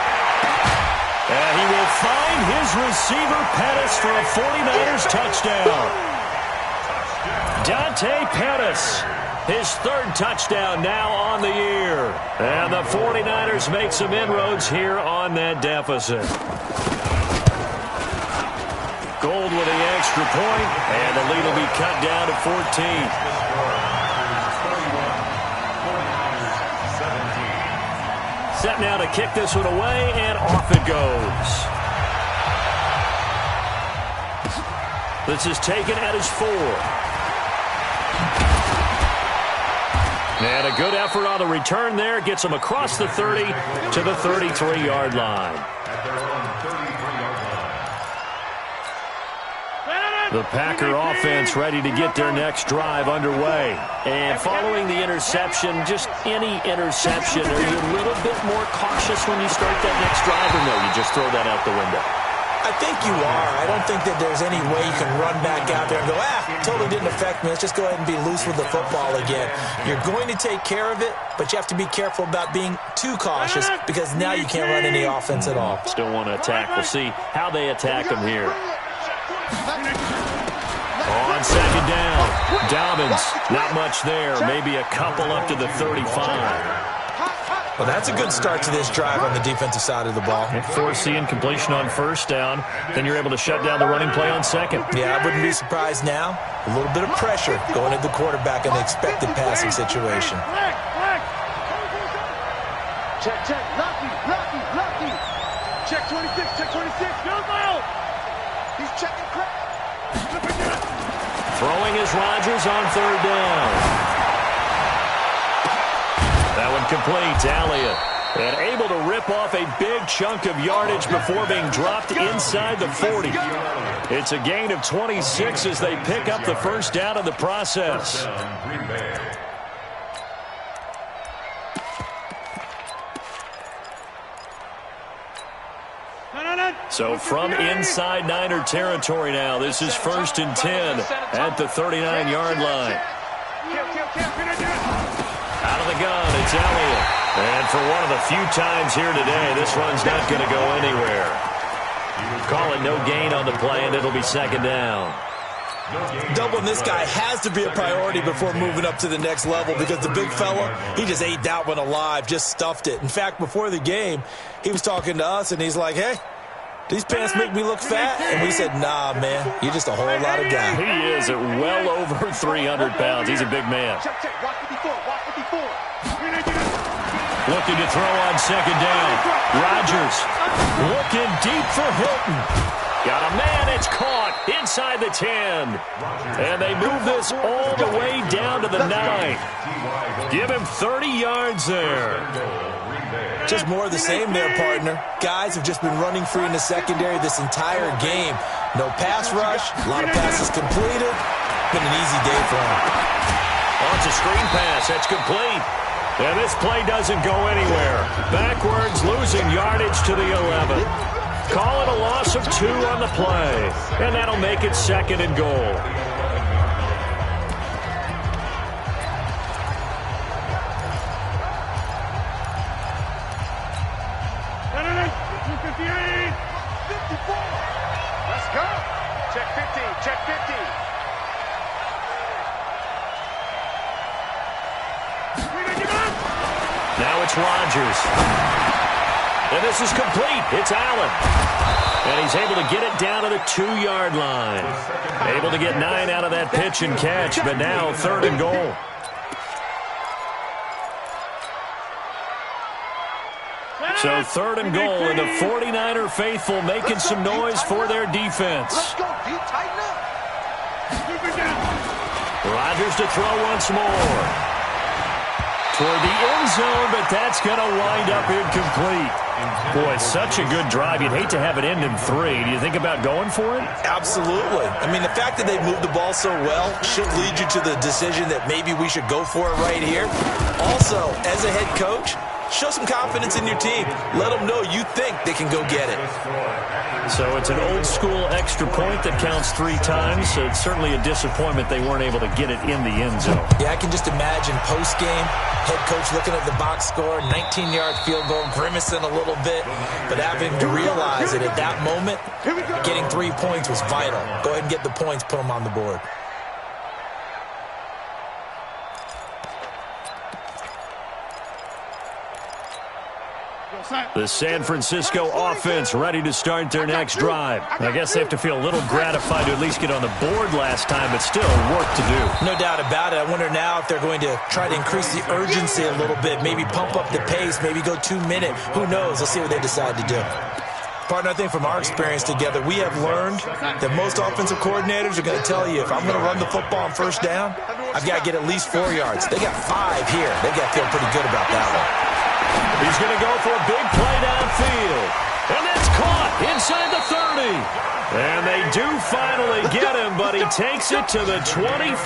And he will find his receiver, Pettis, for a 49ers touchdown. Dante Pettis, his 3rd touchdown now on the year. And the 49ers make some inroads here on that deficit. Gold with the extra point, and the lead will be cut down to 14. Set now to kick this one away, and off it goes. This is taken at his 4. And a good effort on the return there. Gets him across the 30 to the 33-yard line. At their own 33-yard line. The Packer offense ready to get their next drive underway. And following the interception, just any interception, are you a little bit more cautious when you start that next drive, or no, you just throw that out the window? I think you are. I don't think that there's any way you can run back out there and go, totally didn't affect me. Let's just go ahead and be loose with the football again. You're going to take care of it, but you have to be careful about being too cautious because now you can't run any offense at all. Still want to attack. We'll see how they attack them here. On 2nd down, Dobbins, not much there. Maybe a couple up to the 35. Well, that's a good start to this drive on the defensive side of the ball. And force the incompletion on 1st down. Then you're able to shut down the running play on 2nd. Yeah, I wouldn't be surprised now. A little bit of pressure going at the quarterback in the expected passing situation. Check, check. Lucky. Check 26, check 26. Go, Miles. He's checking crap. Throwing is Rodgers on 3rd down. That one complete to Elliott. And able to rip off a big chunk of yardage before being dropped inside the 40. It's a gain of 26 as they pick up the first down in the process. So from inside Niner territory now, this is 1st and 10 at the 39-yard line. Out of the gun, it's Elliott. And for one of the few times here today, this run's not going to go anywhere. Call it no gain on the play, and it'll be 2nd down. Doubling this guy has to be a priority before moving up to the next level because the big fella, he just ate that one alive, just stuffed it. In fact, before the game, he was talking to us, and he's like, hey, these pants make me look fat? And we said, nah, man, you're just a whole lot of guy. He is at well over 300 pounds. He's a big man. Looking to throw on second down. Rodgers looking deep for Hilton. Got a man, it's caught inside the 10. And they move this all the way down to the 9. Give him 30 yards there. Just more of the same there, partner. Guys have just been running free in the secondary this entire game. No pass rush, a lot of passes completed. Been an easy day for him. Launch a screen pass, that's complete. And this play doesn't go anywhere. Backwards, losing yardage to the 11. Call it a loss of 2 on the play. And that'll make it 2nd and goal. Let's go. Check 50. Check 50. Now it's Rodgers. And this is complete. It's Allen. And he's able to get it down to the 2-yard line. Able to get 9 out of that pitch and catch, but now 3rd and goal. So 3rd and goal, and the 49er faithful making some noise for their defense. Let's go, D. Tighten up. Rodgers to throw once more. Toward the end zone, but that's going to wind up incomplete. Boy, such a good drive. You'd hate to have it end in 3. Do you think about going for it? Absolutely. I mean, the fact that they moved the ball so well should lead you to the decision that maybe we should go for it right here. Also, as a head coach, show some confidence in your team. Let them know you think they can go get it. So it's an old-school extra point that counts 3 times. So it's certainly a disappointment they weren't able to get it in the end zone. Yeah, I can just imagine post-game, head coach looking at the box score, 19-yard field goal, grimacing a little bit, but having to realize that at that moment, getting 3 points was vital. Go ahead and get the points, put them on the board. The San Francisco offense ready to start their next drive. I guess they have to feel a little gratified to at least get on the board last time, but still work to do. No doubt about it. I wonder now if they're going to try to increase the urgency a little bit, maybe pump up the pace, maybe go 2-minute. Who knows? Let's see what they decide to do. Partner, I think from our experience together, we have learned that most offensive coordinators are going to tell you, if I'm going to run the football on first down, I've got to get at least 4 yards. They got 5 here. They got to feel pretty good about that one. He's going to go for a big play downfield. And that's caught inside the 30. And they do finally get him, but he takes it to the 25.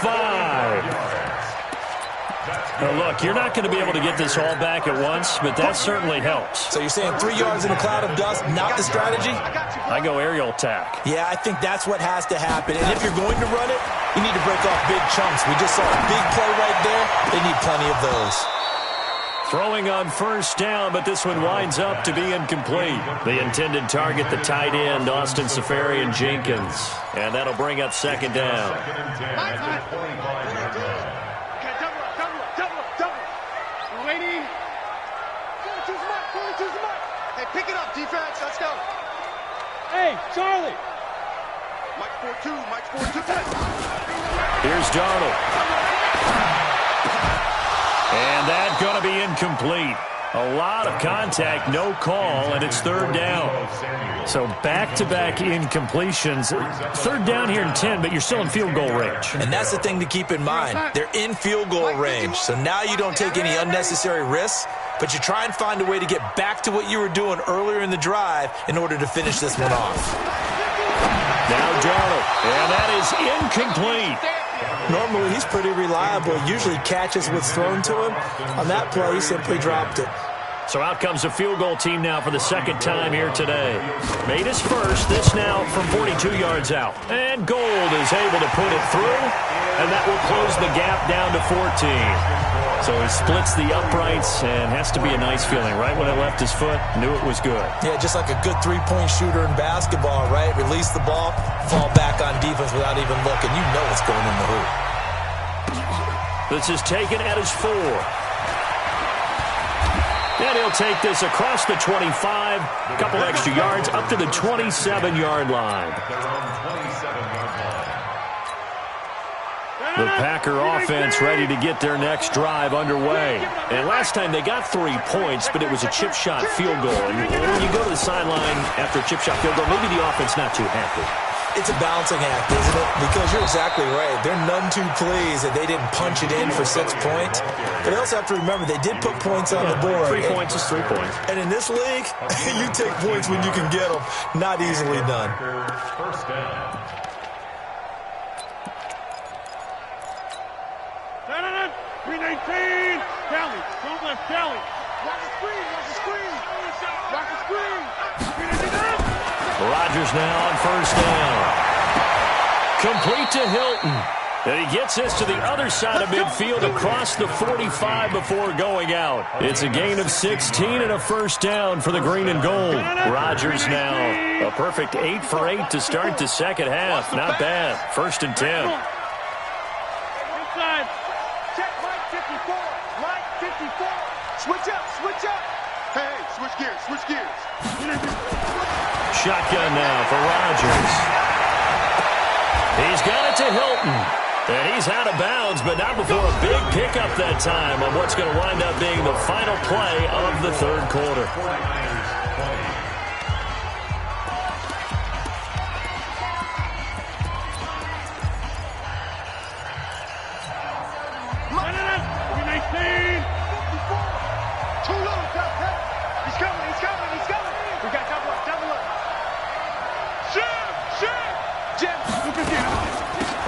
Now, look, you're not going to be able to get this all back at once, but that certainly helps. So you're saying 3 yards in a cloud of dust, not the strategy? I go aerial attack. Yeah, I think that's what has to happen. And if you're going to run it, you need to break off big chunks. We just saw a big play right there. They need plenty of those. Throwing on first down, but this one winds up to be incomplete. The intended target, the tight end, Austin Seferian-Jenkins. And that'll bring up 2nd down. Hey, pick it up, defense. Let's go. Hey, Charlie. Mike 4-2. Mike 4-2. Here's Darnold. And that's going to be incomplete. A lot of contact, no call, and it's 3rd down. So back-to-back incompletions. 3rd down here in 10, but you're still in field goal range. And that's the thing to keep in mind. They're in field goal range. So now you don't take any unnecessary risks, but you try and find a way to get back to what you were doing earlier in the drive in order to finish this one off. Now Darnold, and that is incomplete. Normally, he's pretty reliable. Usually catches what's thrown to him. On that play, he simply dropped it. So out comes a field goal team now for the second time here today. Made his first, this now from 42 yards out. And Gold is able to put it through, and that will close the gap down to 14. So he splits the uprights, and has to be a nice feeling. Right when it left his foot, knew it was good. Yeah, just like a good three-point shooter in basketball, right? Release the ball, fall back on defense without even looking. You know it's going in the hoop. This is taken at his 4. And he'll take this across the 25, a couple extra yards, up to the 27-yard line. The Packer offense ready to get their next drive underway. And last time they got 3 points, but it was a chip shot field goal. And when you go to the sideline after a chip shot field goal, maybe the offense not too happy. It's a balancing act, isn't it? Because you're exactly right. They're none too pleased that they didn't punch it in for 6 points. But they also have to remember they did put points on the board. 3 points is 3 points. And in this league, you take points when you can get them. Not easily done. First down. Green 18. Kelly. Don't left Kelly. Watch the screen. Watch the screen. Watch the screen. Green 18. Rodgers now on first down. Complete to Hilton. And he gets this to the other side of midfield across the 45 before going out. It's a gain of 16 and a first down for the green and gold. Rodgers now a perfect 8 for 8 to start the second half. Not bad. 1st and 10. Inside. Check right 54. Right 54. Switch up. Switch up. Hey, switch gears. Switch gears. Shotgun now for Rodgers. He's got it to Hilton. And he's out of bounds, but not before a big pickup that time on what's going to wind up being the final play of the third quarter.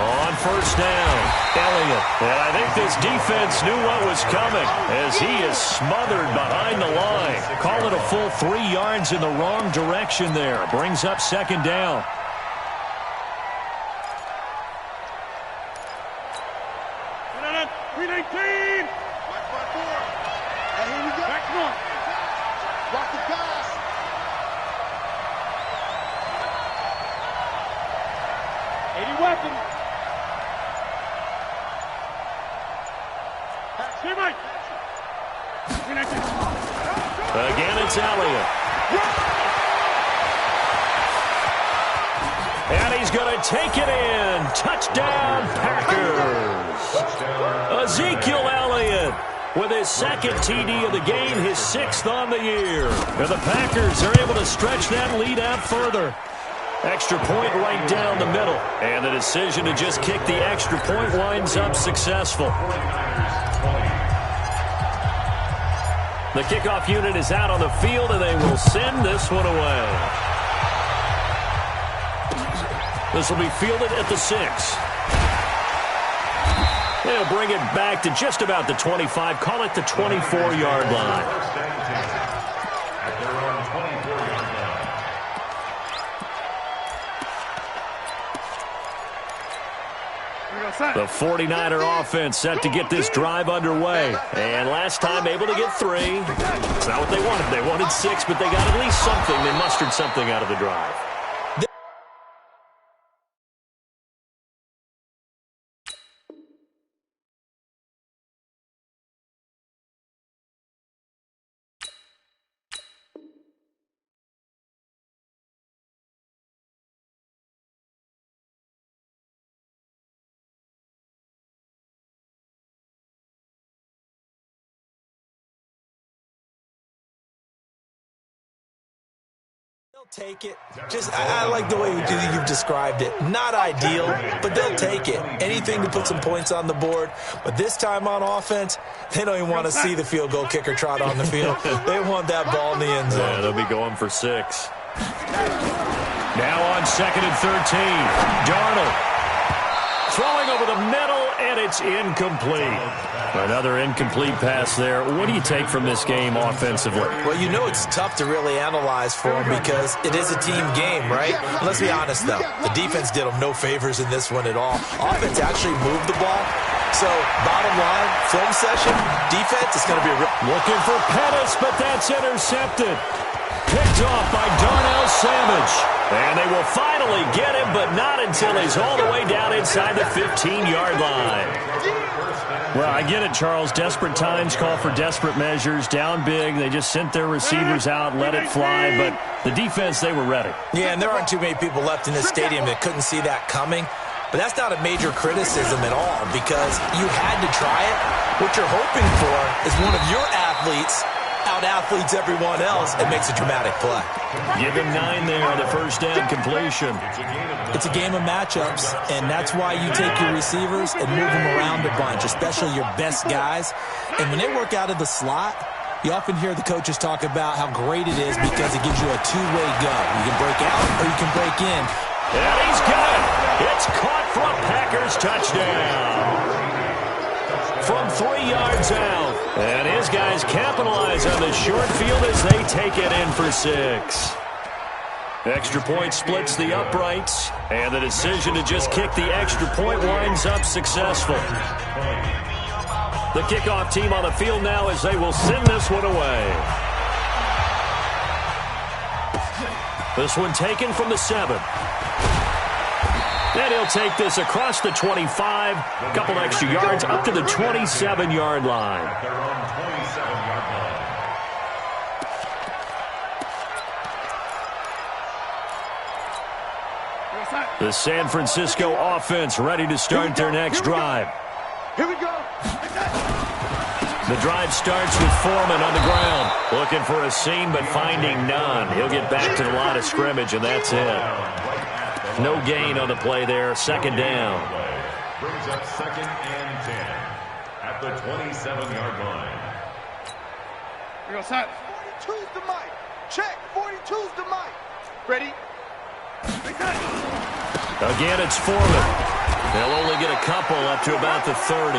On first down, Elliott. And I think this defense knew what was coming as he is smothered behind the line. Call it a full 3 yards in the wrong direction there. Brings up second down. Again, it's Elliott. And he's going to take it in. Touchdown, Packers. Ezekiel Elliott with his second TD of the game, his 6th on the year. And the Packers are able to stretch that lead out further. Extra point right down the middle. And the decision to just kick the extra point winds up successful. The kickoff unit is out on the field, and they will send this one away. This will be fielded at the 6. They'll bring it back to just about the 25. Call it the 24-yard line. The 49er offense set to get this drive underway. And last time able to get 3. It's not what they wanted. They wanted 6, but they got at least something. They mustered something out of the drive. They'll take it. I like the way you've described it. Not ideal, but they'll take it. Anything to put some points on the board. But this time on offense, they don't even want to see the field goal kicker trot on the field. They want that ball in the end zone. Yeah, they'll be going for 6. Now on 2nd and 13. Darnold throwing over the middle, and it's incomplete. Another incomplete pass there. What do you take from this game offensively? Well, you know it's tough to really analyze for them because it is a team game, right? Let's be honest, though. The defense did them no favors in this one at all. Offense actually moved the ball. So, bottom line, film session, defense is going to be looking for Pettis, but that's intercepted. Picked off by Darnell Savage. And they will finally get him, but not until he's all the way down inside the 15-yard line. Well, I get it, Charles. Desperate times call for desperate measures. Down big, they just sent their receivers out, let it fly. But the defense, they were ready. Yeah, and there aren't too many people left in this stadium that couldn't see that coming. But that's not a major criticism at all because you had to try it. What you're hoping for is one of your athletes out-athletes everyone else and makes a dramatic play. Give him 9 there on the first down completion. It's a game of matchups, and that's why you take your receivers and move them around a bunch, especially your best guys. And when they work out of the slot, you often hear the coaches talk about how great it is because it gives you a two-way go. You can break out or you can break in. And he's got it. It's caught for a Packers touchdown. From 3 yards out. And his guys capitalize on the short field as they take it in for 6. Extra point splits the uprights. And the decision to just kick the extra point winds up successful. The kickoff team on the field now as they will send this one away. This one taken from the 7. And he'll take this across the 25, a couple extra yards up to the 27-yard line. The San Francisco offense ready to start their next drive. Here we go. The drive starts with Foreman on the ground. Looking for a seam, but finding none. He'll get back to the line of scrimmage, and that's it. No gain on the play there. Second down. Brings up 2nd and 10 at the 27-yard line. Here goes set. 42's the mic. Check. 42's the mic. Ready? Again, it's Foreman. They'll only get a couple up to about the 30.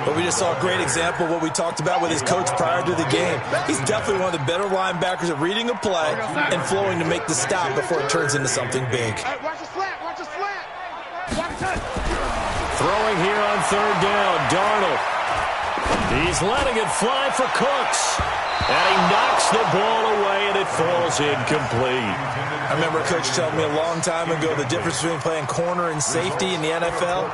But we just saw a great example of what we talked about with his coach prior to the game. He's definitely one of the better linebackers at reading a play and flowing to make the stop before it turns into something big. Hey, watch the slant. Watch the slant. Watch it. Throwing here on 3rd down, Darnold. He's letting it fly for Cooks. And he knocks the ball away, and it falls incomplete. I remember a coach telling me a long time ago the difference between playing corner and safety in the NFL.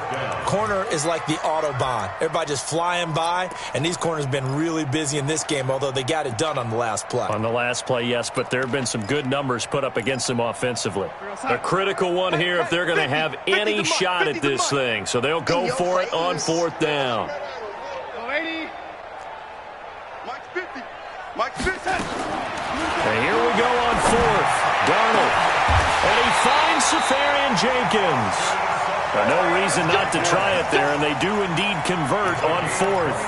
Corner is like the Autobahn. Everybody just flying by, and these corners have been really busy in this game, although they got it done on the last play. On the last play, yes, but there have been some good numbers put up against them offensively. A critical one here if they're going to have any shot at this thing. So they'll go for it on 4th down. 80. Mike's 50. Mike's 50. And here we go on 4th. Darnold. And he finds Safarian Jenkins. No reason not to try it there, and they do indeed convert on 4th.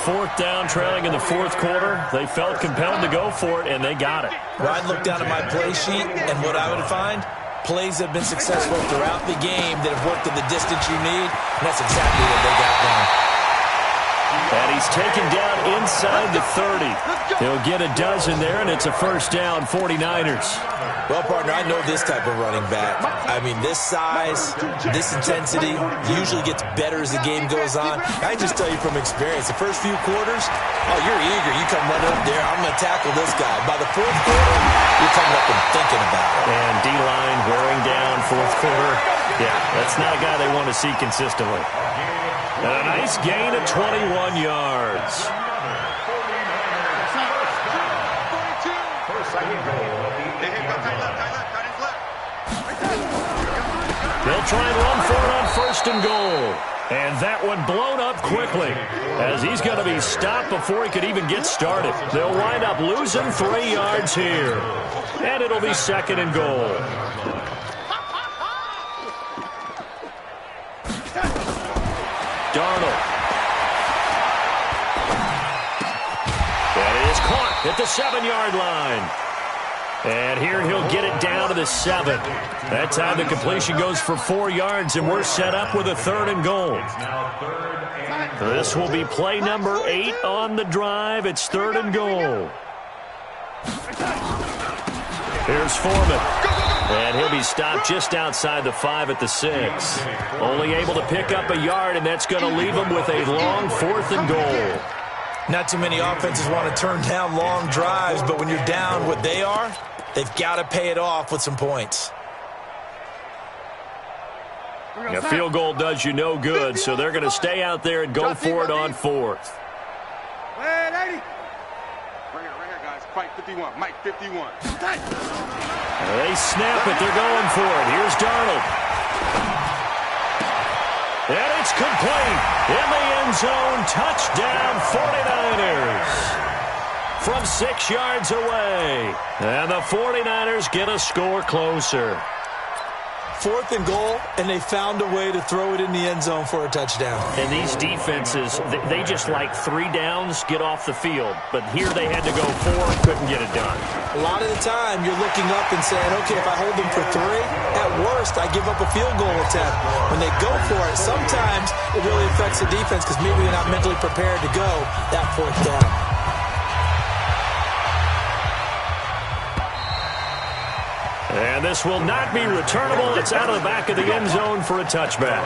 4th down, trailing in the 4th quarter. They felt compelled to go for it, and they got it. Well, I'd look down at my play sheet, and what I would find, plays have been successful throughout the game that have worked at the distance you need, and that's exactly what they got done. And he's taken down inside the 30. He'll get a dozen there, and it's a first down, 49ers. Well, partner, I know this type of running back. I mean, this size, this intensity usually gets better as the game goes on. I just tell you from experience, the first few quarters, oh, you're eager. You come running up there, I'm going to tackle this guy. By the 4th quarter, you're coming up and thinking about it. And D-line wearing down 4th quarter. Yeah, that's not a guy they want to see consistently. And a nice gain of 21 yards. They'll try and run for it on 1st and goal. And that one blown up quickly as he's going to be stopped before he could even get started. They'll wind up losing 3 yards here. And it'll be 2nd and goal. Darnold. That is caught at the 7-yard line. And here he'll get it down to the 7. That time the completion goes for 4 yards, and we're set up with a 3rd and goal. This will be play number 8 on the drive. It's 3rd and goal. Here's Foreman. And he'll be stopped just outside the 5 at the 6. Only able to pick up a yard, and that's going to leave him with a long 4th and goal. Not too many offenses want to turn down long drives, but when you're down what they are, they've got to pay it off with some points. A field goal does you no good, so they're going to stay out there and go for it on 4th. Hey, lady. Right here, guys. Mike 51. Mike 51. They snap it. They're going for it. Here's Darnold. And it's complete. In the end zone. Touchdown 49ers. From 6 yards away. And the 49ers get a score closer. 4th and goal, and they found a way to throw it in the end zone for a touchdown. And these defenses, they just like 3 downs, get off the field. But here they had to go 4, couldn't get it done. A lot of the time, you're looking up and saying, okay, if I hold them for 3, at worst, I give up a field goal attempt. When they go for it, sometimes it really affects the defense because maybe they're not mentally prepared to go that 4th down. And this will not be returnable. It's out of the back of the end zone for a touchback.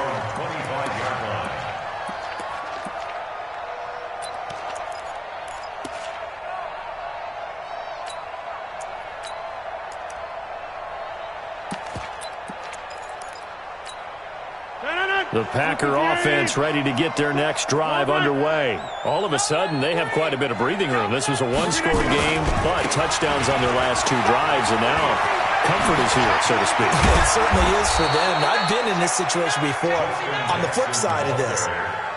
The Packer offense ready to get their next drive underway. All of a sudden, they have quite a bit of breathing room. This was a 1-score game, but touchdowns on their last 2 drives, and now comfort is here, so to speak. It certainly is for them. I've been in this situation before on the flip side of this.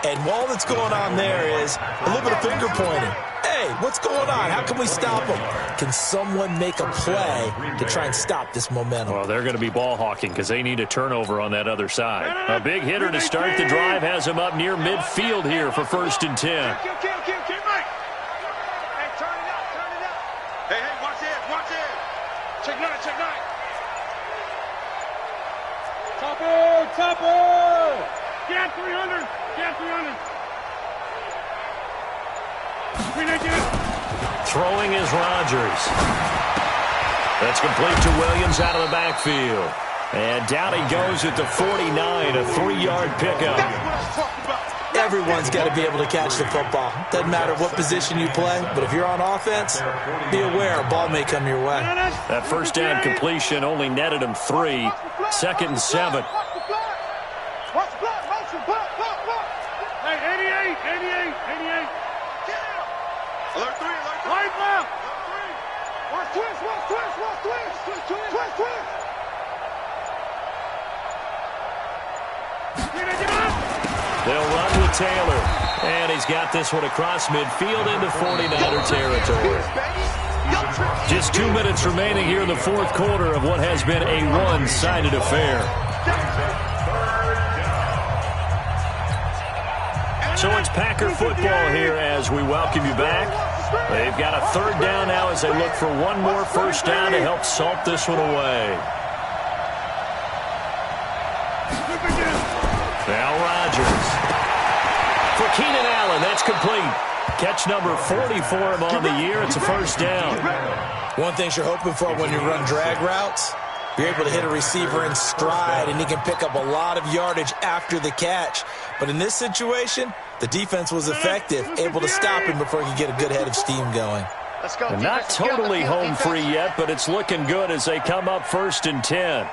And all that's going on there is a little bit of finger pointing. Hey, what's going on? How can we stop them? Can someone make a play to try and stop this momentum? Well, they're going to be ball hawking because they need a turnover on that other side. A big hitter to start the drive has him up near midfield here for 1st and 10. Hey, turn it up, turn it up. Hey, watch it, watch it. Check 9, check 9. Topper! Get 300, get 300. Throwing is Rodgers. That's complete to Williams out of the backfield. And down he goes at the 49, a 3-yard pickup. Everyone's got to be able to catch the football. Doesn't matter what position you play, but if you're on offense, be aware a ball may come your way. That 1st down completion only netted him 3. 2nd and 7. Watch the block, motion, block. Hey, 88. Alert 3. Right left. Watch twist. They'll run with Taylor. And he's got this one across midfield into 49er territory. Just 2 minutes remaining here in the 4th quarter of what has been a one-sided affair. So it's Packer football here as we welcome you back. They've got a 3rd down now as they look for one more 1st down to help salt this one away. Now Rodgers. For Keenan Allen, that's complete. Catch number 40 for him on the year. It's a 1st down. One thing you're hoping for when you run drag routes, you're able to hit a receiver in stride, and he can pick up a lot of yardage after the catch. But in this situation, the defense was effective, able to stop him before he could get a good head of steam going. Let's go. Not totally home free yet, but it's looking good as they come up 1st and 10.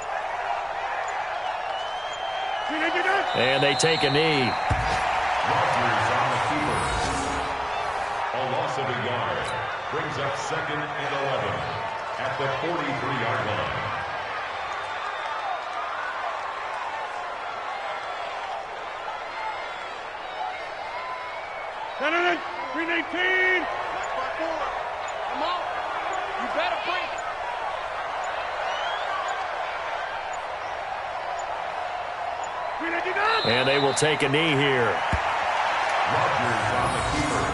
And they take a knee. Rodgers on the keeper. A loss of a yard. Brings up 2nd and 11 at the 43-yard line. Green 18. Come on. You better bring it. And they will take a knee here. Rodgers on the keeper.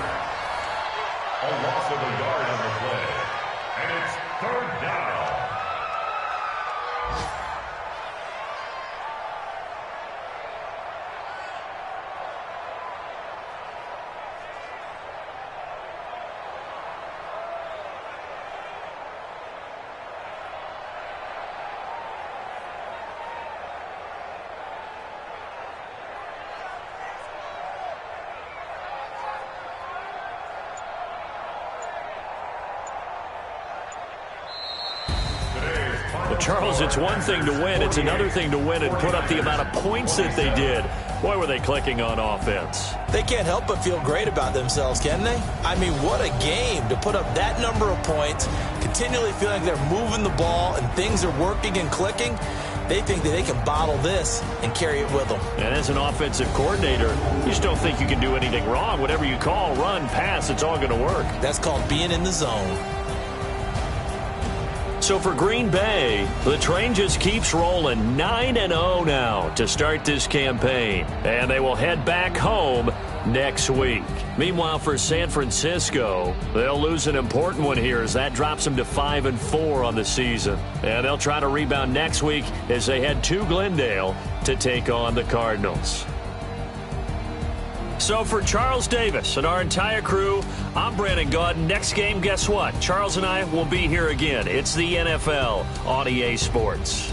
A loss of a yard on the play. And it's 3rd down. Well, Charles, it's one thing to win. It's another thing to win and put up the amount of points that they did. Boy, were they clicking on offense. They can't help but feel great about themselves, can they? I mean, what a game to put up that number of points, continually feeling like they're moving the ball and things are working and clicking. They think that they can bottle this and carry it with them. And as an offensive coordinator, you just don't think you can do anything wrong. Whatever you call, run, pass, it's all going to work. That's called being in the zone. So for Green Bay, the train just keeps rolling 9-0 now to start this campaign. And they will head back home next week. Meanwhile, for San Francisco, they'll lose an important one here as that drops them to 5-4 on the season. And they'll try to rebound next week as they head to Glendale to take on the Cardinals. So for Charles Davis and our entire crew, I'm Brandon Gaudin. Next game, guess what? Charles and I will be here again. It's the NFL on EA Sports.